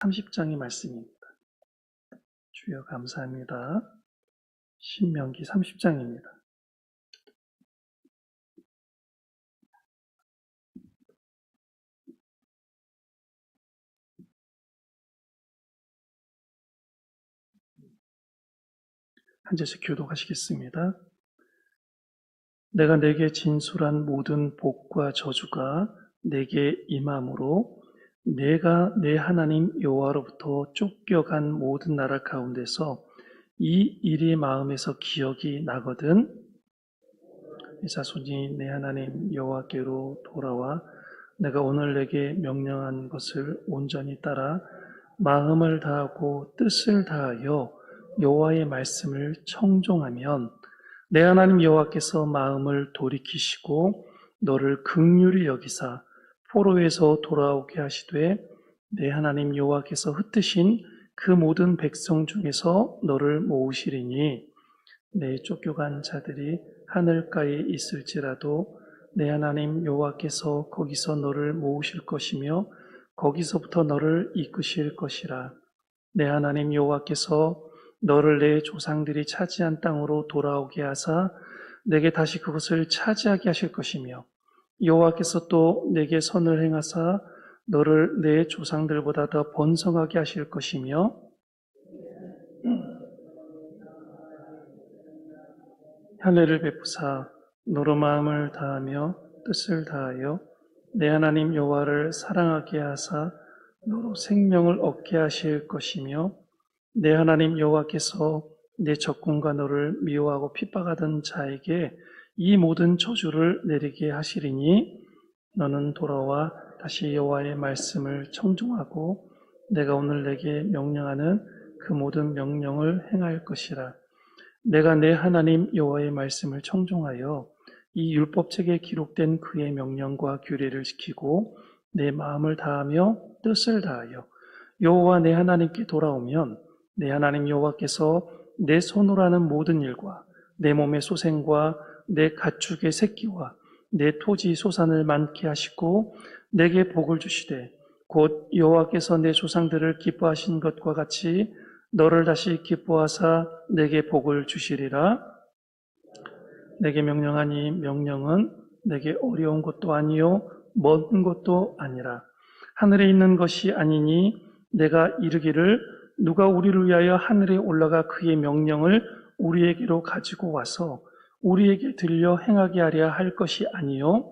30장의 말씀입니다. 주여 감사합니다. 신명기 30장입니다. 앉아서 교독하시겠습니다. 내가 내게 진술한 모든 복과 저주가 내게 임함으로 내가 내 하나님 여호와로부터 쫓겨간 모든 나라 가운데서 이 일이 마음에서 기억이 나거든 이 자손이 내 하나님 여호와께로 돌아와 내가 오늘 내게 명령한 것을 온전히 따라 마음을 다하고 뜻을 다하여 여호와의 말씀을 청종하면 내 하나님 여호와께서 마음을 돌이키시고 너를 긍휼히 여기사 포로에서 돌아오게 하시되 내 하나님 여호와께서 흩으신 그 모든 백성 중에서 너를 모으시리니 내 쫓겨간 자들이 하늘가에 있을지라도 내 하나님 여호와께서 거기서 너를 모으실 것이며 거기서부터 너를 이끄실 것이라. 내 하나님 여호와께서 너를 내 조상들이 차지한 땅으로 돌아오게 하사 내게 다시 그것을 차지하게 하실 것이며 여호와께서 또 내게 선을 행하사 너를 내 조상들보다 더 번성하게 하실 것이며 할례를 베푸사 너로 마음을 다하며 뜻을 다하여 내 하나님 여호와를 사랑하게 하사 너로 생명을 얻게 하실 것이며 내 하나님 여호와께서 내 적군과 너를 미워하고 핍박하던 자에게 이 모든 저주를 내리게 하시리니 너는 돌아와 다시 여호와의 말씀을 청종하고 내가 오늘 내게 명령하는 그 모든 명령을 행할 것이라. 내가 내 하나님 여호와의 말씀을 청종하여 이 율법책에 기록된 그의 명령과 규례를 지키고 내 마음을 다하며 뜻을 다하여 여호와 내 하나님께 돌아오면 내 하나님 여호와께서 내 손으로 하는 모든 일과 내 몸의 소생과 내 가축의 새끼와 내 토지 소산을 많게 하시고 내게 복을 주시되 곧 여호와께서 내 조상들을 기뻐하신 것과 같이 너를 다시 기뻐하사 내게 복을 주시리라. 내게 명령한 이 명령은 내게 어려운 것도 아니요 먼 것도 아니라 하늘에 있는 것이 아니니 내가 이르기를 누가 우리를 위하여 하늘에 올라가 그의 명령을 우리에게로 가지고 와서 우리에게 들려 행하게 하려 할 것이 아니요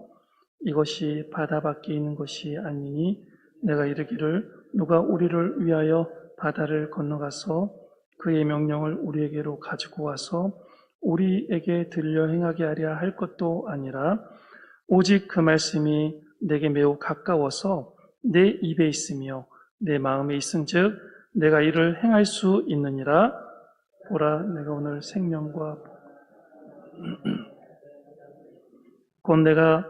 이것이 바다 밖에 있는 것이 아니니 내가 이르기를 누가 우리를 위하여 바다를 건너가서 그의 명령을 우리에게로 가지고 와서 우리에게 들려 행하게 하려 할 것도 아니라 오직 그 말씀이 내게 매우 가까워서 내 입에 있으며 내 마음에 있은즉 내가 이를 행할 수 있느니라. 보라 내가 오늘 생명과 곧 내가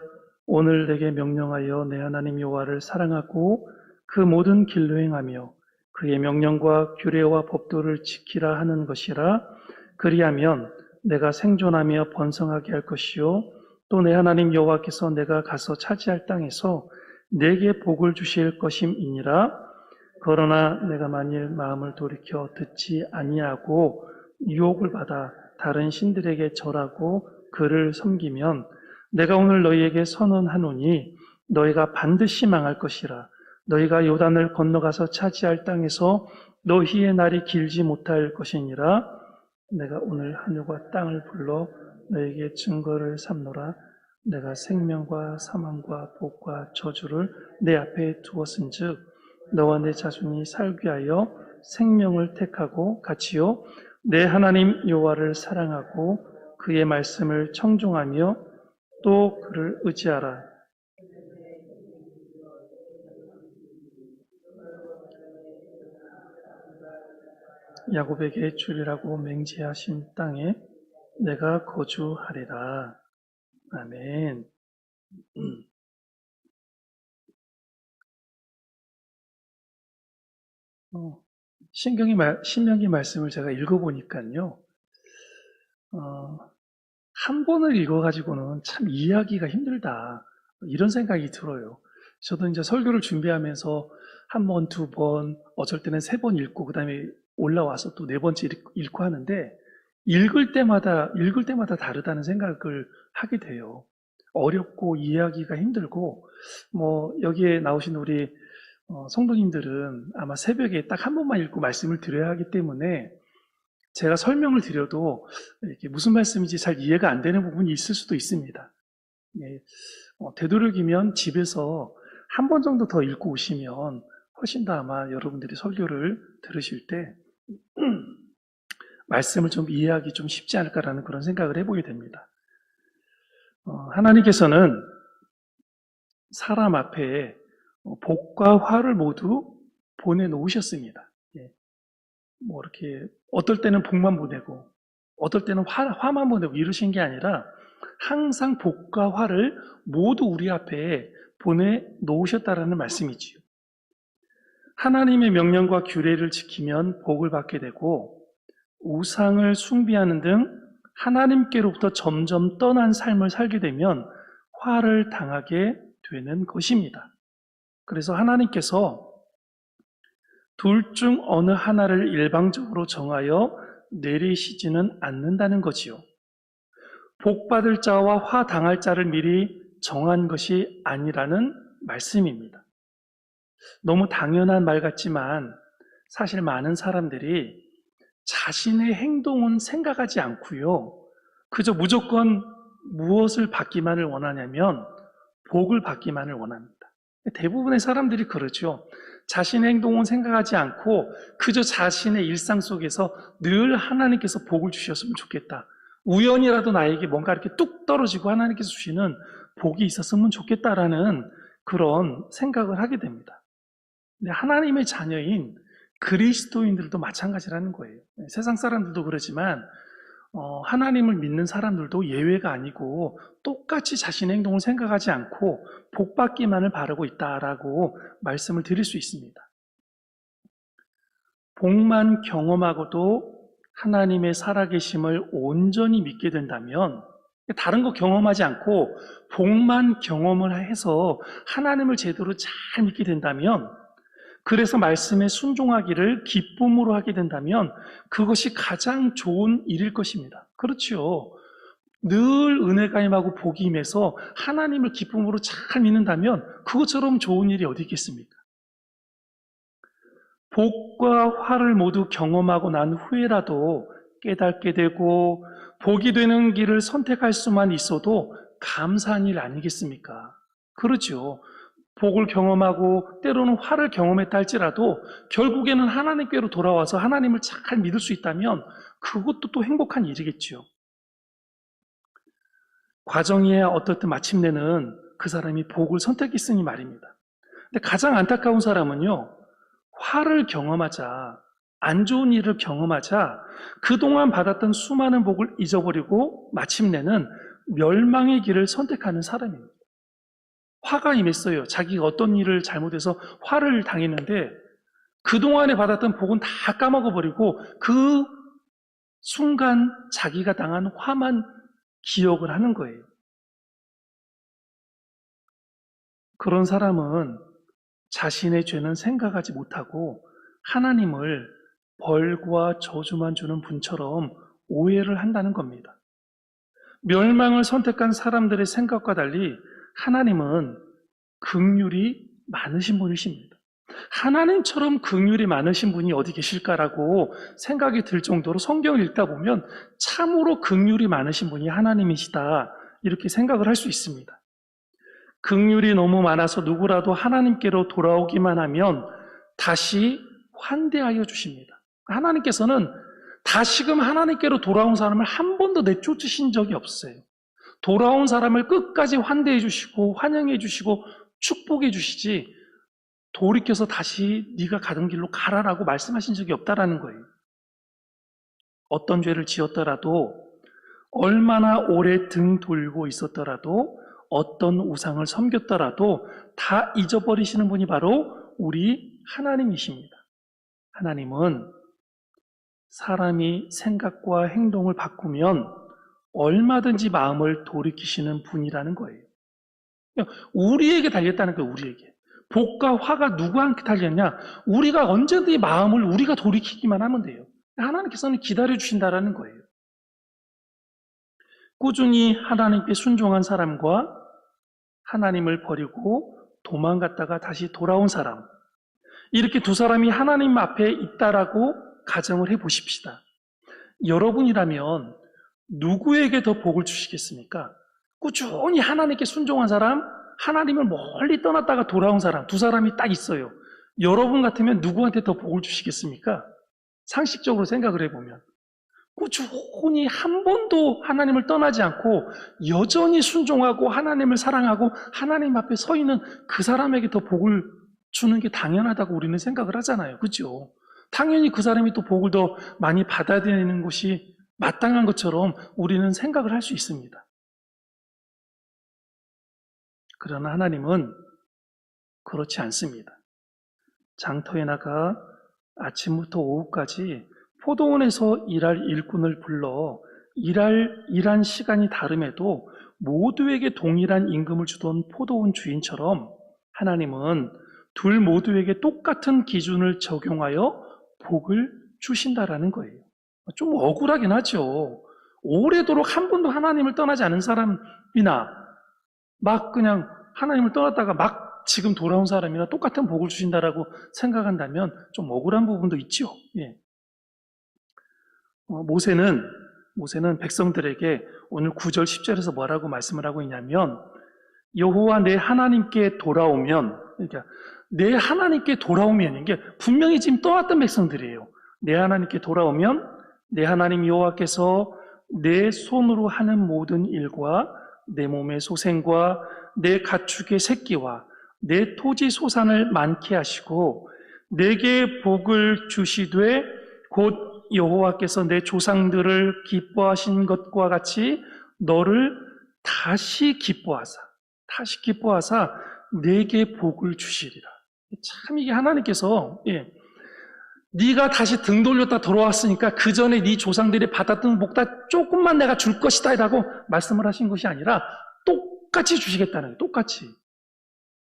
오늘 내게 명령하여 내 하나님 여호와를 사랑하고 그 모든 길로 행하며 그의 명령과 규례와 법도를 지키라 하는 것이라. 그리하면 내가 생존하며 번성하게 할 것이요 또 내 하나님 여호와께서 내가 가서 차지할 땅에서 내게 복을 주실 것임이니라. 그러나 내가 만일 마음을 돌이켜 듣지 아니하고 유혹을 받아 다른 신들에게 절하고 그를 섬기면 내가 오늘 너희에게 선언하노니 너희가 반드시 망할 것이라. 너희가 요단을 건너가서 차지할 땅에서 너희의 날이 길지 못할 것이니라. 내가 오늘 하늘과 땅을 불러 너희에게 증거를 삼노라. 내가 생명과 사망과 복과 저주를 내 앞에 두었은즉 너와 내 자손이 살기 하여 생명을 택하고 같이요 내 하나님 여호와를 사랑하고 그의 말씀을 청종하며 또 그를 의지하라. 야곱에게 주리라고 맹세하신 땅에 내가 거주하리라. 아멘. 신명기 말씀을 제가 읽어보니까요, 한 번을 읽어가지고는 참 이해하기가 힘들다. 이런 생각이 들어요. 저도 이제 설교를 준비하면서 한 번, 두 번, 어쩔 때는 세 번 읽고 그 다음에 올라와서 또 네 번째 읽고 하는데 읽을 때마다 다르다는 생각을 하게 돼요. 어렵고 이해하기가 힘들고 뭐 여기에 나오신 우리 성도님들은 아마 새벽에 딱 한 번만 읽고 말씀을 드려야 하기 때문에 제가 설명을 드려도 이렇게 무슨 말씀인지 잘 이해가 안 되는 부분이 있을 수도 있습니다. 예, 되도록이면 집에서 한 번 정도 더 읽고 오시면 훨씬 더 아마 여러분들이 설교를 들으실 때 말씀을 좀 이해하기 좀 쉽지 않을까라는 그런 생각을 해보게 됩니다. 하나님께서는 사람 앞에 복과 화를 모두 보내놓으셨습니다. 예, 뭐 이렇게 어떨 때는 복만 보내고 어떨 때는 화만 보내고 이러신 게 아니라 항상 복과 화를 모두 우리 앞에 보내놓으셨다라는 말씀이지요. 하나님의 명령과 규례를 지키면 복을 받게 되고 우상을 숭배하는 등 하나님께로부터 점점 떠난 삶을 살게 되면 화를 당하게 되는 것입니다. 그래서 하나님께서 둘 중 어느 하나를 일방적으로 정하여 내리시지는 않는다는 거지요. 복 받을 자와 화 당할 자를 미리 정한 것이 아니라는 말씀입니다. 너무 당연한 말 같지만 사실 많은 사람들이 자신의 행동은 생각하지 않고요. 그저 무조건 무엇을 받기만을 원하냐면 복을 받기만을 원합니다. 대부분의 사람들이 그러죠. 자신의 행동은 생각하지 않고 그저 자신의 일상 속에서 늘 하나님께서 복을 주셨으면 좋겠다. 우연이라도 나에게 뭔가 이렇게 뚝 떨어지고 하나님께서 주시는 복이 있었으면 좋겠다라는 그런 생각을 하게 됩니다. 근데 하나님의 자녀인 그리스도인들도 마찬가지라는 거예요. 세상 사람들도 그러지만 하나님을 믿는 사람들도 예외가 아니고 똑같이 자신의 행동을 생각하지 않고 복받기만을 바라고 있다라고 말씀을 드릴 수 있습니다. 복만 경험하고도 하나님의 살아계심을 온전히 믿게 된다면 다른 거 경험하지 않고 복만 경험을 해서 하나님을 제대로 잘 믿게 된다면 그래서 말씀에 순종하기를 기쁨으로 하게 된다면 그것이 가장 좋은 일일 것입니다. 그렇죠. 늘 은혜가 임하고 복이 임해서 하나님을 기쁨으로 잘 믿는다면 그것처럼 좋은 일이 어디 있겠습니까? 복과 화를 모두 경험하고 난 후에라도 깨닫게 되고 복이 되는 길을 선택할 수만 있어도 감사한 일 아니겠습니까? 그렇죠. 복을 경험하고 때로는 화를 경험했다 할지라도 결국에는 하나님께로 돌아와서 하나님을 잘 믿을 수 있다면 그것도 또 행복한 일이겠죠. 과정이야 어떻든 마침내는 그 사람이 복을 선택했으니 말입니다. 근데 가장 안타까운 사람은요, 화를 경험하자, 안 좋은 일을 경험하자 그동안 받았던 수많은 복을 잊어버리고 마침내는 멸망의 길을 선택하는 사람입니다. 화가 임했어요. 자기가 어떤 일을 잘못해서 화를 당했는데 그동안에 받았던 복은 다 까먹어버리고 그 순간 자기가 당한 화만 기억을 하는 거예요. 그런 사람은 자신의 죄는 생각하지 못하고 하나님을 벌과 저주만 주는 분처럼 오해를 한다는 겁니다. 멸망을 선택한 사람들의 생각과 달리 하나님은 긍휼이 많으신 분이십니다. 하나님처럼 긍휼이 많으신 분이 어디 계실까라고 생각이 들 정도로 성경을 읽다 보면 참으로 긍휼이 많으신 분이 하나님이시다 이렇게 생각을 할 수 있습니다. 긍휼이 너무 많아서 누구라도 하나님께로 돌아오기만 하면 다시 환대하여 주십니다. 하나님께서는 다시금 하나님께로 돌아온 사람을 한 번도 내쫓으신 적이 없어요. 돌아온 사람을 끝까지 환대해 주시고 환영해 주시고 축복해 주시지 돌이켜서 다시 네가 가던 길로 가라라고 말씀하신 적이 없다라는 거예요. 어떤 죄를 지었더라도 얼마나 오래 등 돌고 있었더라도 어떤 우상을 섬겼더라도 다 잊어버리시는 분이 바로 우리 하나님이십니다. 하나님은 사람이 생각과 행동을 바꾸면 얼마든지 마음을 돌이키시는 분이라는 거예요. 우리에게 달렸다는 거예요, 우리에게. 복과 화가 누구한테 달렸냐? 우리가 언제든지 마음을 우리가 돌이키기만 하면 돼요. 하나님께서는 기다려주신다라는 거예요. 꾸준히 하나님께 순종한 사람과 하나님을 버리고 도망갔다가 다시 돌아온 사람, 이렇게 두 사람이 하나님 앞에 있다라고 가정을 해보십시다. 여러분이라면 누구에게 더 복을 주시겠습니까? 꾸준히 하나님께 순종한 사람, 하나님을 멀리 떠났다가 돌아온 사람, 두 사람이 딱 있어요. 여러분 같으면 누구한테 더 복을 주시겠습니까? 상식적으로 생각을 해보면 꾸준히 한 번도 하나님을 떠나지 않고 여전히 순종하고 하나님을 사랑하고 하나님 앞에 서 있는 그 사람에게 더 복을 주는 게 당연하다고 우리는 생각을 하잖아요. 그렇죠? 당연히 그 사람이 또 복을 더 많이 받아야 되는 것이 마땅한 것처럼 우리는 생각을 할 수 있습니다. 그러나 하나님은 그렇지 않습니다. 장터에 나가 아침부터 오후까지 포도원에서 일할 일꾼을 불러 일한 시간이 다름에도 모두에게 동일한 임금을 주던 포도원 주인처럼 하나님은 둘 모두에게 똑같은 기준을 적용하여 복을 주신다라는 거예요. 좀 억울하긴 하죠. 오래도록 한 번도 하나님을 떠나지 않은 사람이나 막 그냥 하나님을 떠났다가 막 지금 돌아온 사람이나 똑같은 복을 주신다라고 생각한다면 좀 억울한 부분도 있죠. 예. 모세는 백성들에게 오늘 9절 10절에서 뭐라고 말씀을 하고 있냐면 여호와 내 하나님께 돌아오면, 그러니까 내 하나님께 돌아오면, 이게 분명히 지금 떠났던 백성들이에요. 내 하나님께 돌아오면 내 하나님 여호와께서 내 손으로 하는 모든 일과 내 몸의 소생과 내 가축의 새끼와 내 토지 소산을 많게 하시고 내게 복을 주시되 곧 여호와께서 내 조상들을 기뻐하신 것과 같이 너를 다시 기뻐하사 내게 복을 주시리라. 참 이게 하나님께서 네가 다시 등 돌렸다 돌아왔으니까 그 전에 네 조상들이 받았던 복다 조금만 내가 줄 것이다 라고 말씀을 하신 것이 아니라 똑같이 주시겠다는 거예요. 똑같이.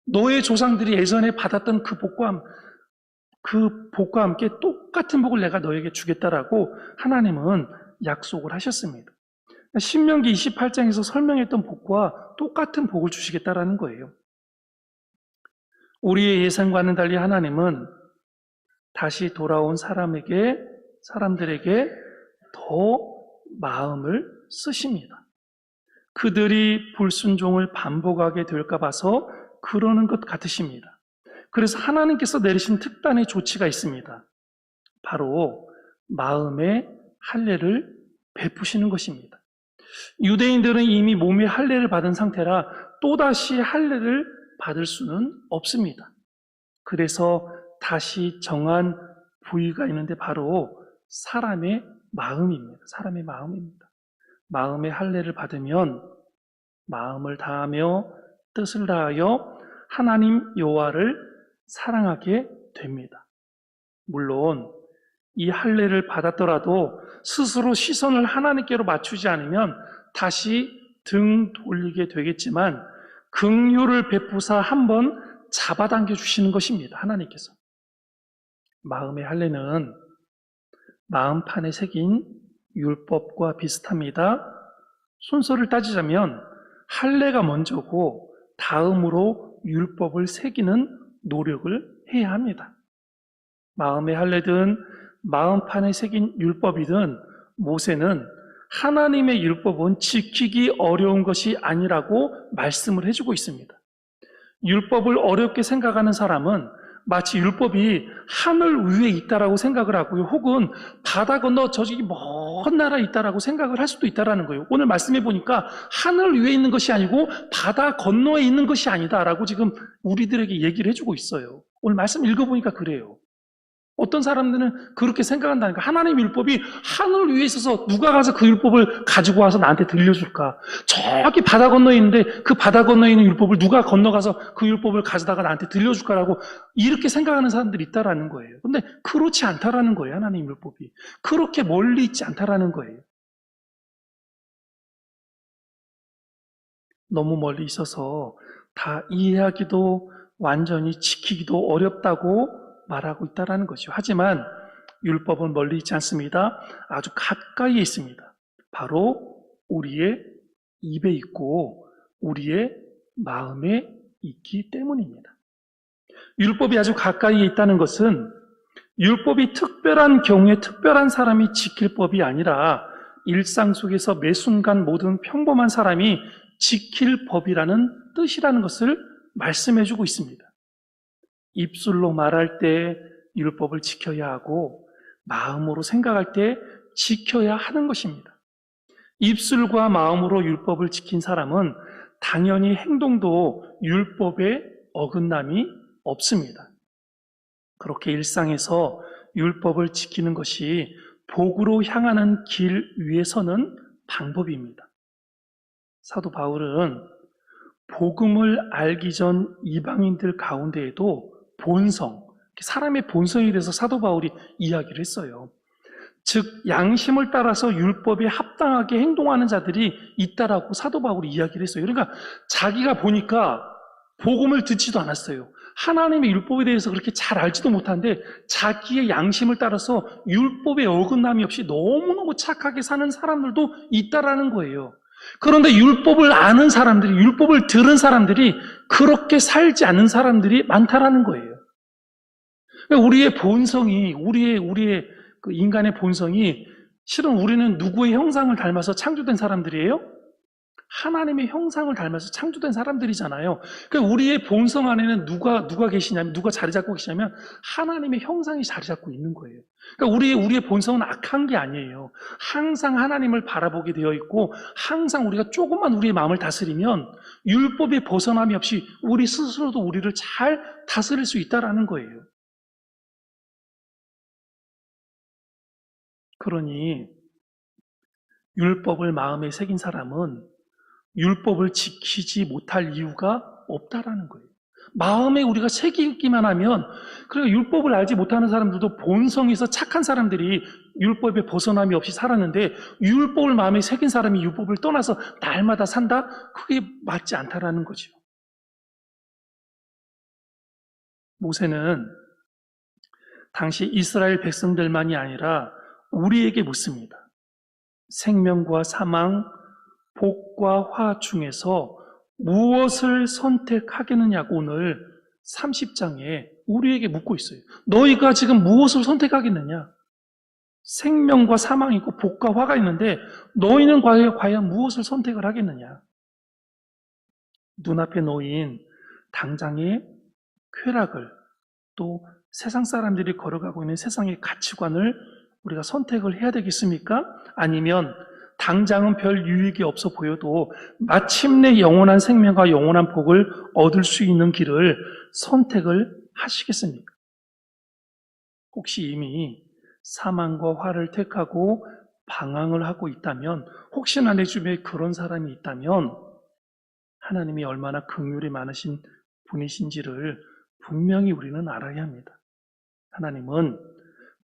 너의 조상들이 예전에 받았던 그 복과 함께 똑같은 복을 내가 너에게 주겠다라고 하나님은 약속을 하셨습니다. 신명기 28장에서 설명했던 복과 똑같은 복을 주시겠다라는 거예요. 우리의 예상과는 달리 하나님은 다시 돌아온 사람들에게 더 마음을 쓰십니다. 그들이 불순종을 반복하게 될까 봐서 그러는 것 같으십니다. 그래서 하나님께서 내리신 특단의 조치가 있습니다. 바로 마음의 할례를 베푸시는 것입니다. 유대인들은 이미 몸의 할례를 받은 상태라 또다시 할례를 받을 수는 없습니다. 그래서 다시 정한 부위가 있는데 바로 사람의 마음입니다. 사람의 마음입니다. 마음의 할례를 받으면 마음을 다하며 뜻을 다하여 하나님 여호와를 사랑하게 됩니다. 물론 이 할례를 받았더라도 스스로 시선을 하나님께로 맞추지 않으면 다시 등 돌리게 되겠지만 긍휼을 베푸사 한번 잡아당겨 주시는 것입니다. 하나님께서. 마음의 할례는 마음판에 새긴 율법과 비슷합니다. 순서를 따지자면 할례가 먼저고 다음으로 율법을 새기는 노력을 해야 합니다. 마음의 할례든 마음판에 새긴 율법이든 모세는 하나님의 율법은 지키기 어려운 것이 아니라고 말씀을 해주고 있습니다. 율법을 어렵게 생각하는 사람은 마치 율법이 하늘 위에 있다라고 생각을 하고요. 혹은 바다 건너 저기 먼 나라에 있다라고 생각을 할 수도 있다라는 거예요. 오늘 말씀해 보니까 하늘 위에 있는 것이 아니고 바다 건너에 있는 것이 아니다라고 지금 우리들에게 얘기를 해주고 있어요. 오늘 말씀 읽어보니까 그래요. 어떤 사람들은 그렇게 생각한다니까. 하나님 율법이 하늘 위에 있어서 누가 가서 그 율법을 가지고 와서 나한테 들려줄까? 저기 바다 건너에 있는데 그 바다 건너에 있는 율법을 누가 건너가서 그 율법을 가져다가 나한테 들려줄까라고 이렇게 생각하는 사람들이 있다라는 거예요. 근데 그렇지 않다라는 거예요. 하나님 율법이. 그렇게 멀리 있지 않다라는 거예요. 너무 멀리 있어서 다 이해하기도 완전히 지키기도 어렵다고 말하고 있다는 거죠. 하지만 율법은 멀리 있지 않습니다. 아주 가까이에 있습니다. 바로 우리의 입에 있고 우리의 마음에 있기 때문입니다. 율법이 아주 가까이에 있다는 것은 율법이 특별한 경우에 특별한 사람이 지킬 법이 아니라 일상 속에서 매 순간 모든 평범한 사람이 지킬 법이라는 뜻이라는 것을 말씀해주고 있습니다. 입술로 말할 때 율법을 지켜야 하고 마음으로 생각할 때 지켜야 하는 것입니다. 입술과 마음으로 율법을 지킨 사람은 당연히 행동도 율법에 어긋남이 없습니다. 그렇게 일상에서 율법을 지키는 것이 복으로 향하는 길 위에 서는 방법입니다. 사도 바울은 복음을 알기 전 이방인들 가운데에도 본성, 사람의 본성에 대해서 사도 바울이 이야기를 했어요. 즉 양심을 따라서 율법에 합당하게 행동하는 자들이 있다라고 사도 바울이 이야기를 했어요. 그러니까 자기가 보니까 복음을 듣지도 않았어요. 하나님의 율법에 대해서 그렇게 잘 알지도 못한데 자기의 양심을 따라서 율법에 어긋남이 없이 너무너무 착하게 사는 사람들도 있다라는 거예요. 그런데 율법을 아는 사람들이, 율법을 들은 사람들이 그렇게 살지 않는 사람들이 많다라는 거예요. 우리의 본성이, 우리의 그 인간의 본성이 실은 우리는 누구의 형상을 닮아서 창조된 사람들이에요? 하나님의 형상을 닮아서 창조된 사람들이잖아요. 그러니까 우리의 본성 안에는 누가 계시냐면, 누가 자리 잡고 계시냐면 하나님의 형상이 자리 잡고 있는 거예요. 그러니까 우리의 본성은 악한 게 아니에요. 항상 하나님을 바라보게 되어 있고 항상 우리가 조금만 우리의 마음을 다스리면 율법에 벗어남이 없이 우리 스스로도 우리를 잘 다스릴 수 있다라는 거예요. 그러니 율법을 마음에 새긴 사람은 율법을 지키지 못할 이유가 없다라는 거예요. 마음에 우리가 새기기만 하면, 그러니까 율법을 알지 못하는 사람들도 본성에서 착한 사람들이 율법에 벗어남이 없이 살았는데 율법을 마음에 새긴 사람이 율법을 떠나서 날마다 산다? 그게 맞지 않다라는 거죠. 모세는 당시 이스라엘 백성들만이 아니라 우리에게 묻습니다. 생명과 사망, 복과 화 중에서 무엇을 선택하겠느냐고 오늘 30장에 우리에게 묻고 있어요. 너희가 지금 무엇을 선택하겠느냐? 생명과 사망이 있고 복과 화가 있는데 너희는 과연 무엇을 선택을 하겠느냐? 눈앞에 놓인 당장의 쾌락을, 또 세상 사람들이 걸어가고 있는 세상의 가치관을 우리가 선택을 해야 되겠습니까? 아니면 당장은 별 유익이 없어 보여도 마침내 영원한 생명과 영원한 복을 얻을 수 있는 길을 선택을 하시겠습니까? 혹시 이미 사망과 화를 택하고 방황을 하고 있다면, 혹시나 내 주변에 그런 사람이 있다면 하나님이 얼마나 긍휼이 많으신 분이신지를 분명히 우리는 알아야 합니다. 하나님은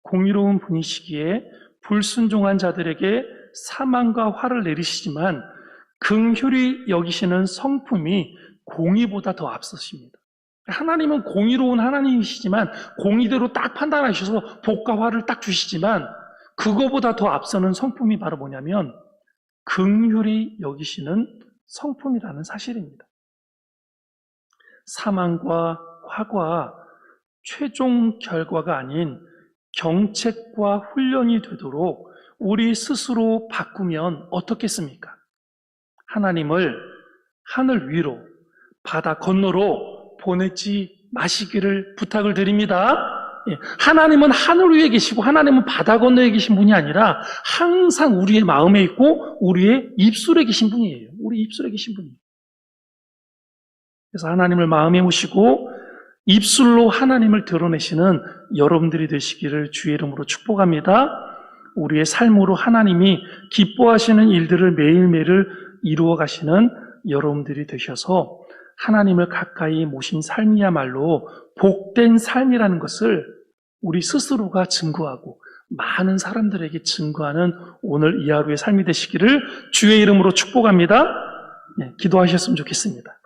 공의로운 분이시기에 불순종한 자들에게 사망과 화를 내리시지만 긍휼히 여기시는 성품이 공의보다 더 앞서십니다. 하나님은 공의로운 하나님이시지만 공의대로 딱 판단하셔서 복과 화를 딱 주시지만 그거보다 더 앞서는 성품이 바로 뭐냐면 긍휼히 여기시는 성품이라는 사실입니다. 사망과 화가 최종 결과가 아닌 경책과 훈련이 되도록 우리 스스로 바꾸면 어떻겠습니까? 하나님을 하늘 위로, 바다 건너로 보내지 마시기를 부탁을 드립니다. 하나님은 하늘 위에 계시고 하나님은 바다 건너에 계신 분이 아니라 항상 우리의 마음에 있고 우리의 입술에 계신 분이에요. 우리 입술에 계신 분이에요. 그래서 하나님을 마음에 모시고 입술로 하나님을 드러내시는 여러분들이 되시기를 주의 이름으로 축복합니다. 우리의 삶으로 하나님이 기뻐하시는 일들을 매일매일 이루어 가시는 여러분들이 되셔서 하나님을 가까이 모신 삶이야말로 복된 삶이라는 것을 우리 스스로가 증거하고 많은 사람들에게 증거하는 오늘 이 하루의 삶이 되시기를 주의 이름으로 축복합니다. 기도하셨으면 좋겠습니다.